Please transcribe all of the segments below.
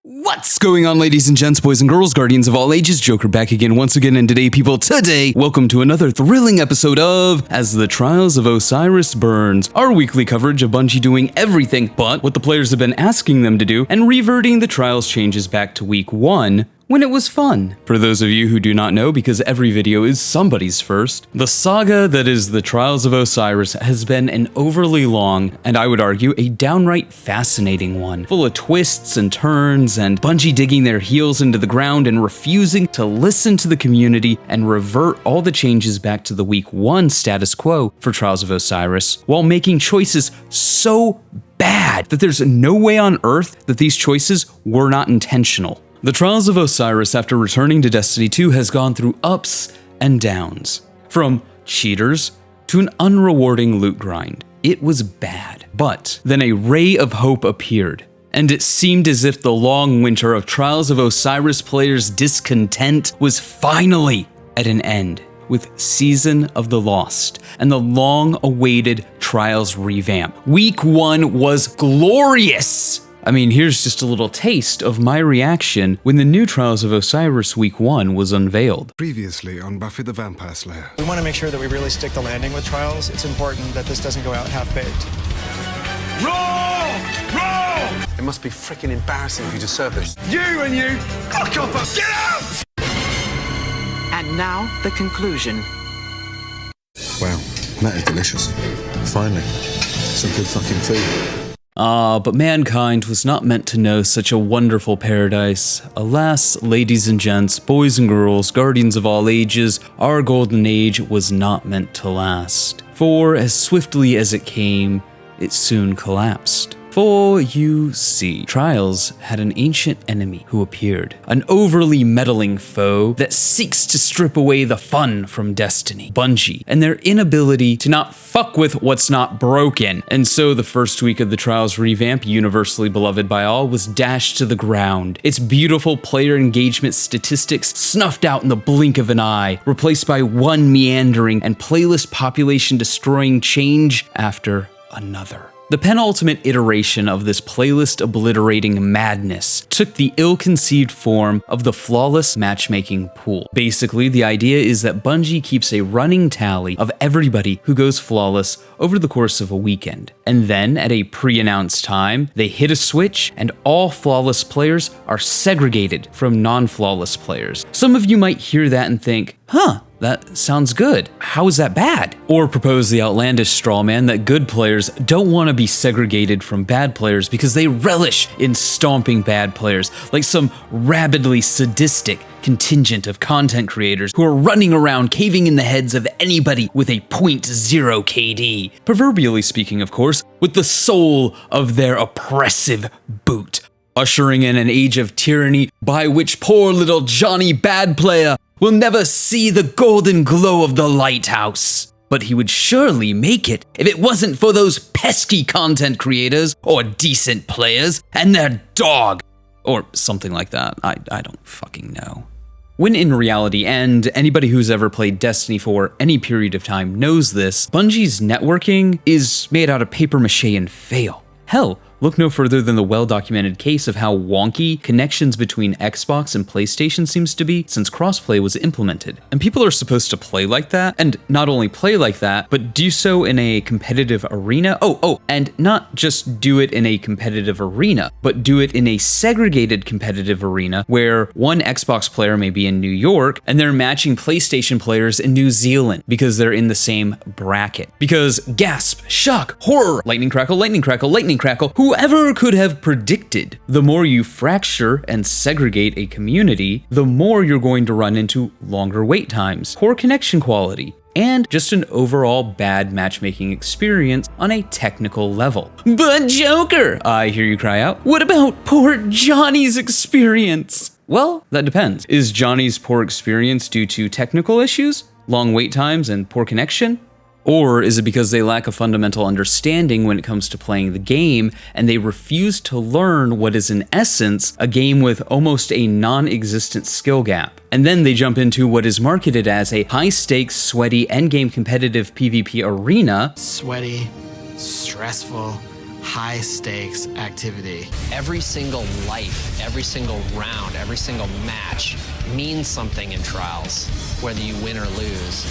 What's going on, ladies and gents, boys and girls, guardians of all ages? Joker back again once again, and today, people, welcome to another thrilling episode of As the Trials of Osiris Burns, our weekly coverage of Bungie doing everything but what the players have been asking them to do, and reverting the Trials changes back to week 1, when it was fun. For those of you who do not know, because every video is somebody's first, the saga that is the Trials of Osiris has been an overly long, and I would argue, a downright fascinating one, full of twists and turns, and Bungie digging their heels into the ground and refusing to listen to the community and revert all the changes back to the week 1 status quo for Trials of Osiris, while making choices so bad that there's no way on earth that these choices were not intentional. The Trials of Osiris, after returning to Destiny 2, has gone through ups and downs. From cheaters to an unrewarding loot grind. It was bad. But then a ray of hope appeared, and it seemed as if the long winter of Trials of Osiris players' discontent was finally at an end, with Season of the Lost and the long-awaited Trials revamp. Week 1 was glorious! I mean, here's just a little taste of my reaction when the new Trials of Osiris Week 1 was unveiled. Previously on Buffy the Vampire Slayer. We want to make sure that we really stick the landing with Trials. It's important that this doesn't go out half-baked. Roll! Roll! It must be freaking embarrassing if you deserve this. You and you, fuck off! Get out! And now, the conclusion. Wow, that is delicious. Finally, some good fucking food. But mankind was not meant to know such a wonderful paradise. Alas, ladies and gents, boys and girls, guardians of all ages, our golden age was not meant to last. For as swiftly as it came, it soon collapsed. For you see, Trials had an ancient enemy who appeared, an overly meddling foe that seeks to strip away the fun from Destiny, Bungie, and their inability to not fuck with what's not broken. And so the first week of the Trials revamp, universally beloved by all, was dashed to the ground. Its beautiful player engagement statistics snuffed out in the blink of an eye, replaced by one meandering and playlist population destroying change after another. The penultimate iteration of this playlist-obliterating madness took the ill-conceived form of the flawless matchmaking pool. Basically, the idea is that Bungie keeps a running tally of everybody who goes flawless over the course of a weekend. And then, at a pre-announced time, they hit a switch and all flawless players are segregated from non-flawless players. Some of you might hear that and think, huh, that sounds good. How is that bad? Or propose the outlandish straw man that good players don't want to be segregated from bad players because they relish in stomping bad players, like some rabidly sadistic contingent of content creators who are running around caving in the heads of anybody with a 0.0 KD. Proverbially speaking, of course, with the sole of their oppressive boot, ushering in an age of tyranny by which poor little Johnny Bad Player will never see the golden glow of the lighthouse. But he would surely make it if it wasn't for those pesky content creators or decent players and their dog. Or something like that. I don't fucking know. When in reality, and anybody who's ever played Destiny for any period of time knows this, Bungie's networking is made out of paper mache and fail. Hell, look no further than the well-documented case of how wonky connections between Xbox and PlayStation seems to be since crossplay was implemented. And people are supposed to play like that, and not only play like that, but do so in a competitive arena. And not just do it in a competitive arena, but do it in a segregated competitive arena where one Xbox player may be in New York and they're matching PlayStation players in New Zealand because they're in the same bracket. Because gasp, shock, horror, lightning crackle, lightning crackle, lightning crackle, whoever could have predicted, the more you fracture and segregate a community, the more you're going to run into longer wait times, poor connection quality, and just an overall bad matchmaking experience on a technical level. But Joker, I hear you cry out, what about poor Johnny's experience? Well, that depends. Is Johnny's poor experience due to technical issues, long wait times, and poor connection? Or is it because they lack a fundamental understanding when it comes to playing the game, and they refuse to learn what is in essence a game with almost a non-existent skill gap? And then they jump into what is marketed as a high-stakes, sweaty, endgame competitive PvP arena. Sweaty, stressful, high-stakes activity. Every single life, every single round, every single match means something in Trials, whether you win or lose.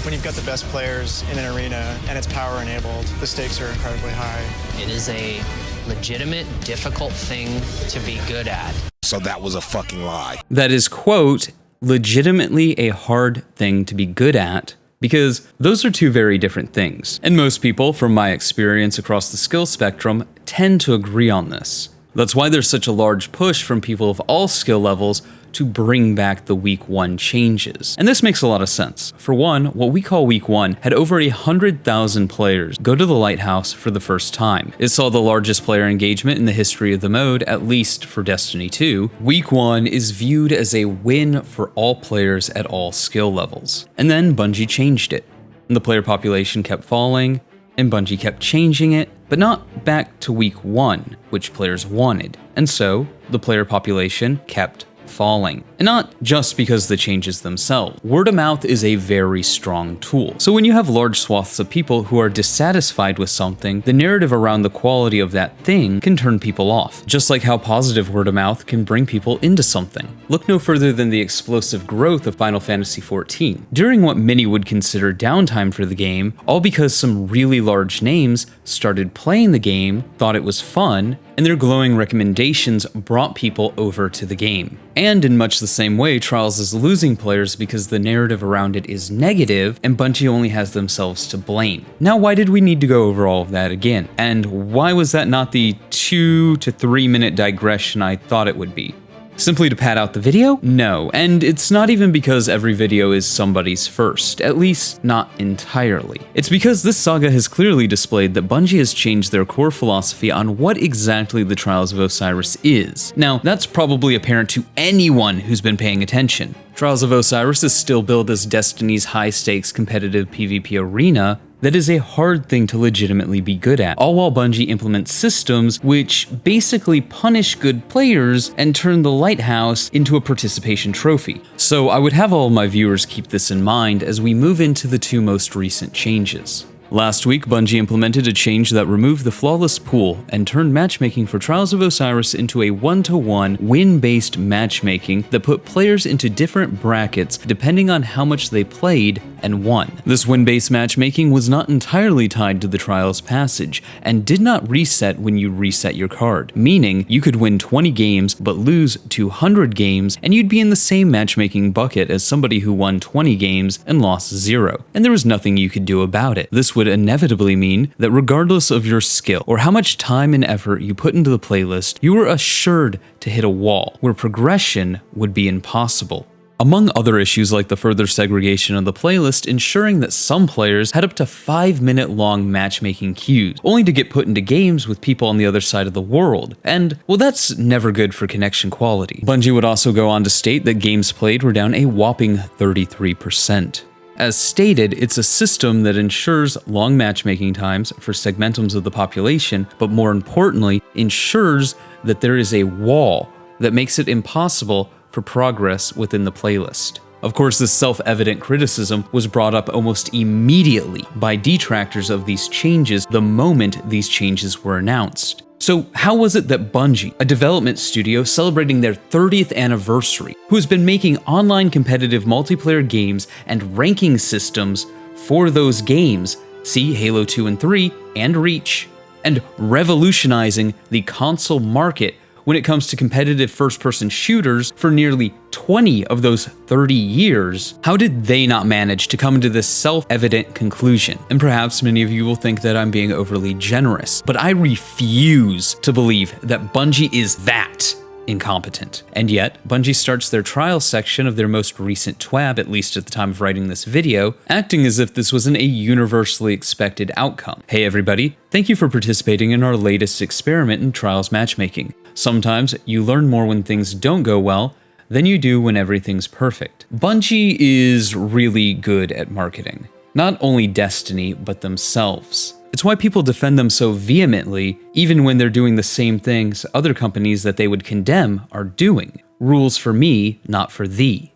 When you've got the best players in an arena and it's power enabled, the stakes are incredibly high. It is a legitimate, difficult thing to be good at. So that was a fucking lie. That is, quote, legitimately a hard thing to be good at, because those are two very different things. And most people, from my experience across the skill spectrum, tend to agree on this. That's why there's such a large push from people of all skill levels to bring back the Week 1 changes. And this makes a lot of sense. For one, what we call Week 1 had over 100,000 players go to the Lighthouse for the first time. It saw the largest player engagement in the history of the mode, at least for Destiny 2. Week 1 is viewed as a win for all players at all skill levels. And then Bungie changed it. And the player population kept falling, and Bungie kept changing it, but not back to Week 1, which players wanted. And so, the player population kept falling. And not just because of the changes themselves. Word of mouth is a very strong tool. So when you have large swaths of people who are dissatisfied with something, the narrative around the quality of that thing can turn people off. Just like how positive word of mouth can bring people into something. Look no further than the explosive growth of Final Fantasy XIV. During what many would consider downtime for the game, all because some really large names started playing the game, thought it was fun, and their glowing recommendations brought people over to the game. And in much the same way, Trials is losing players because the narrative around it is negative, and Bungie only has themselves to blame. Now, why did we need to go over all of that again? And why was that not the 2 to 3 minute digression I thought it would be? Simply to pad out the video? No, and it's not even because every video is somebody's first, at least not entirely. It's because this saga has clearly displayed that Bungie has changed their core philosophy on what exactly the Trials of Osiris is. Now, that's probably apparent to anyone who's been paying attention. Trials of Osiris is still billed as Destiny's high-stakes competitive PvP arena that is a hard thing to legitimately be good at, all while Bungie implements systems which basically punish good players and turn the Lighthouse into a participation trophy. So I would have all my viewers keep this in mind as we move into the two most recent changes. Last week, Bungie implemented a change that removed the flawless pool and turned matchmaking for Trials of Osiris into a 1-to-1 win-based matchmaking that put players into different brackets depending on how much they played and won. This win-based matchmaking was not entirely tied to the Trials passage and did not reset when you reset your card, meaning you could win 20 games but lose 200 games and you'd be in the same matchmaking bucket as somebody who won 20 games and lost 0, and there was nothing you could do about it. This would inevitably mean that regardless of your skill or how much time and effort you put into the playlist, you were assured to hit a wall where progression would be impossible. Among other issues like the further segregation of the playlist, ensuring that some players had up to 5-minute-long matchmaking queues, only to get put into games with people on the other side of the world. And, well, that's never good for connection quality. Bungie would also go on to state that games played were down a whopping 33%. As stated, it's a system that ensures long matchmaking times for segmentums of the population, but more importantly, ensures that there is a wall that makes it impossible for progress within the playlist. Of course, this self-evident criticism was brought up almost immediately by detractors of these changes the moment these changes were announced. So how was it that Bungie, a development studio celebrating their 30th anniversary, who has been making online competitive multiplayer games and ranking systems for those games, see Halo 2 and 3 and Reach, and revolutionizing the console market when it comes to competitive first-person shooters for nearly 20 of those 30 years, how did they not manage to come to this self-evident conclusion? And perhaps many of you will think that I'm being overly generous, but I refuse to believe that Bungie is that incompetent. And yet, Bungie starts their trial section of their most recent TWAB, at least at the time of writing this video, acting as if this wasn't a universally expected outcome. Hey everybody, thank you for participating in our latest experiment in Trials matchmaking. Sometimes you learn more when things don't go well than you do when everything's perfect. Bungie is really good at marketing. Not only Destiny, but themselves. It's why people defend them so vehemently, even when they're doing the same things other companies that they would condemn are doing. Rules for me, not for thee.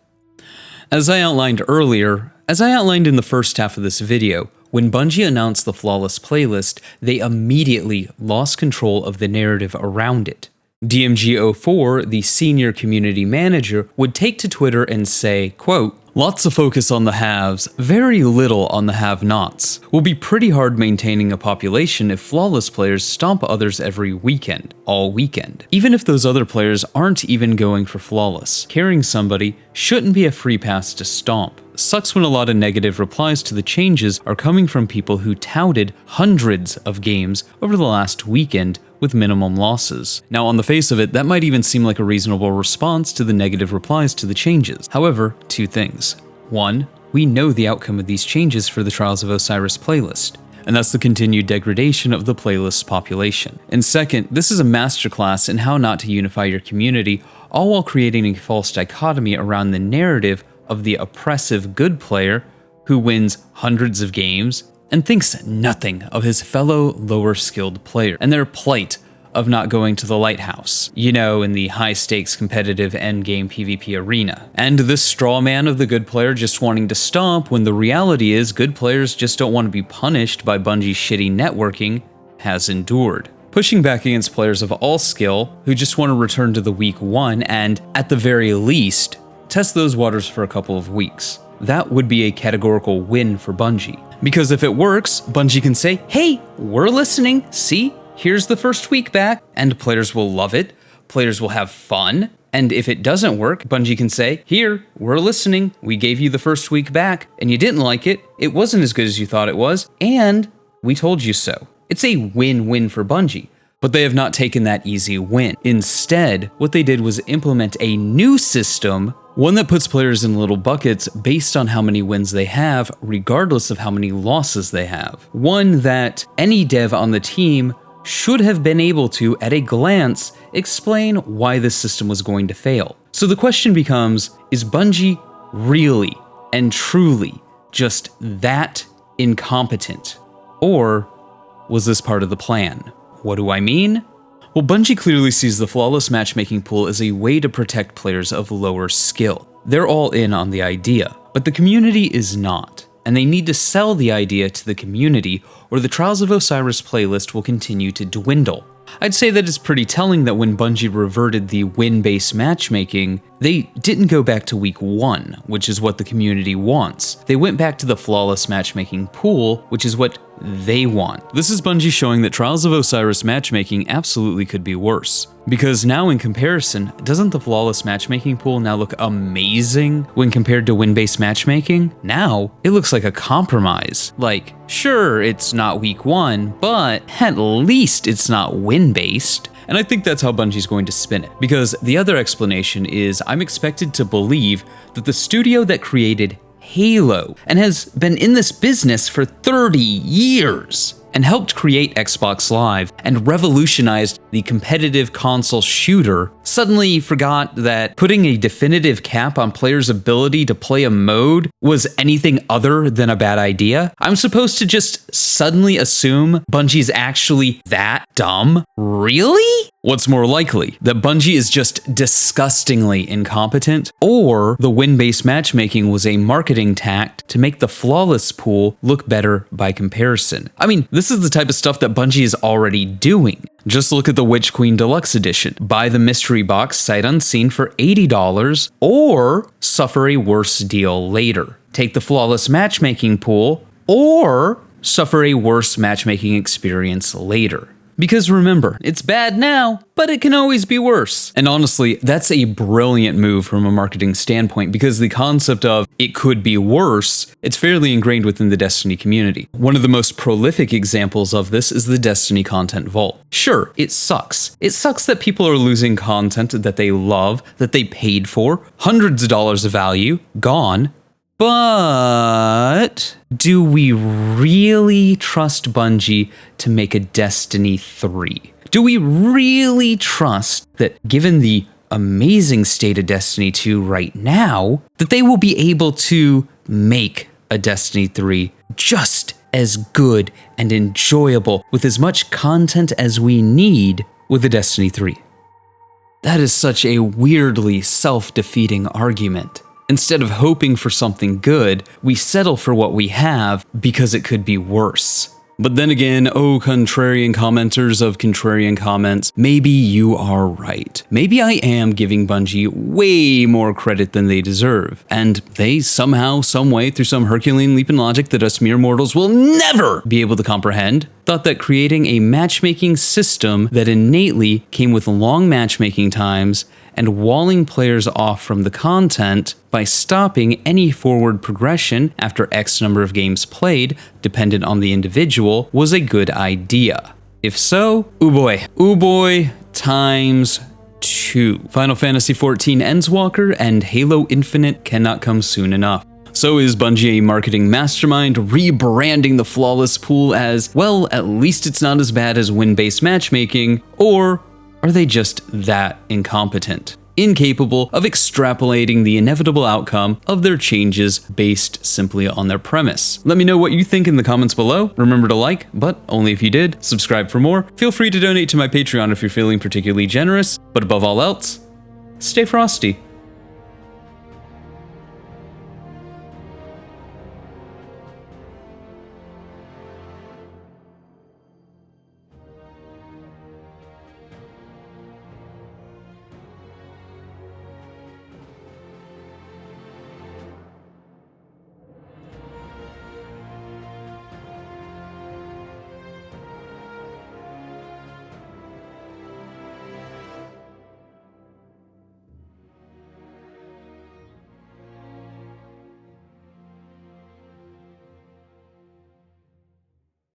As I outlined in the first half of this video, When Bungie announced the Flawless playlist, they immediately lost control of the narrative around it. DMG04, the senior community manager, would take to Twitter and say, quote, "Lots of focus on the haves, very little on the have-nots. Will be pretty hard maintaining a population if Flawless players stomp others every weekend, all weekend. Even if those other players aren't even going for Flawless, carrying somebody shouldn't be a free pass to stomp. Sucks when a lot of negative replies to the changes are coming from people who touted hundreds of games over the last weekend with minimum losses." Now, on the face of it, that might even seem like a reasonable response to the negative replies to the changes. However, two things. One, we know the outcome of these changes for the Trials of Osiris playlist, and that's the continued degradation of the playlist's population. And second, this is a masterclass in how not to unify your community, all while creating a false dichotomy around the narrative of the oppressive good player who wins hundreds of games and thinks nothing of his fellow lower skilled player and their plight of not going to the lighthouse, you know, in the high stakes competitive endgame PvP arena. And this straw man of the good player just wanting to stomp when the reality is good players just don't want to be punished by Bungie's shitty networking has endured. Pushing back against players of all skill who just want to return to the week one and, at the very least, test those waters for a couple of weeks. That would be a categorical win for Bungie. Because if it works, Bungie can say, "Hey, we're listening, see? Here's the first week back," and players will love it, players will have fun. And if it doesn't work, Bungie can say, "Here, we're listening, we gave you the first week back, and you didn't like it, it wasn't as good as you thought it was, and we told you so." It's a win-win for Bungie. But they have not taken that easy win. Instead, what they did was implement a new system, one that puts players in little buckets based on how many wins they have, regardless of how many losses they have. One that any dev on the team should have been able to, at a glance, explain why this system was going to fail. So the question becomes, is Bungie really and truly just that incompetent? Or was this part of the plan? What do I mean? Well, Bungie clearly sees the Flawless matchmaking pool as a way to protect players of lower skill. They're all in on the idea, but the community is not, and they need to sell the idea to the community or the Trials of Osiris playlist will continue to dwindle. I'd say that it's pretty telling that when Bungie reverted the win-based matchmaking, they didn't go back to week one, which is what the community wants. They went back to the Flawless matchmaking pool, which is what they want. This is Bungie showing that Trials of Osiris matchmaking absolutely could be worse. Because now in comparison, doesn't the Flawless matchmaking pool now look amazing when compared to win-based matchmaking? Now, it looks like a compromise. Like, sure, it's not week one, but at least it's not win-based. And I think that's how Bungie's going to spin it. Because the other explanation is I'm expected to believe that the studio that created Halo and has been in this business for 30 years and helped create Xbox Live and revolutionized the competitive console shooter, suddenly forgot that putting a definitive cap on players' ability to play a mode was anything other than a bad idea? I'm supposed to just suddenly assume Bungie's actually that dumb? Really? What's more likely, that Bungie is just disgustingly incompetent, or the win-based matchmaking was a marketing tact to make the Flawless pool look better by comparison? I mean, this is the type of stuff that Bungie is already doing. Just look at the Witch Queen Deluxe Edition. Buy the mystery box sight unseen for $80, or suffer a worse deal later. Take the Flawless matchmaking pool, or suffer a worse matchmaking experience later. Because remember, it's bad now, but it can always be worse. And honestly, that's a brilliant move from a marketing standpoint, because the concept of it could be worse, it's fairly ingrained within the Destiny community. One of the most prolific examples of this is the Destiny Content Vault. Sure, it sucks. It sucks that people are losing content that they love, that they paid for, hundreds of dollars of value, gone. But do we really trust Bungie to make a Destiny 3? Do we really trust that, given the amazing state of Destiny 2 right now, that they will be able to make a Destiny 3 just as good and enjoyable with as much content as we need with a Destiny 3? That is such a weirdly self-defeating argument. Instead of hoping for something good, we settle for what we have because it could be worse. But then again, oh contrarian commenters of contrarian comments, maybe you are right. Maybe I am giving Bungie way more credit than they deserve, and they somehow, someway, through some Herculean leap in logic that us mere mortals will never be able to comprehend, thought that creating a matchmaking system that innately came with long matchmaking times and walling players off from the content by stopping any forward progression after X number of games played, dependent on the individual, was a good idea. If so, ooh boy, times 2. Final Fantasy XIV Endwalker and Halo Infinite cannot come soon enough. So is Bungie a marketing mastermind rebranding the flawless pool as, well, at least it's not as bad as win-based matchmaking, or are they just that incompetent, incapable of extrapolating the inevitable outcome of their changes based simply on their premise? Let me know what you think in the comments below. Remember to like, but only if you did. Subscribe for more. Feel free to donate to my Patreon if you're feeling particularly generous. But above all else, stay frosty.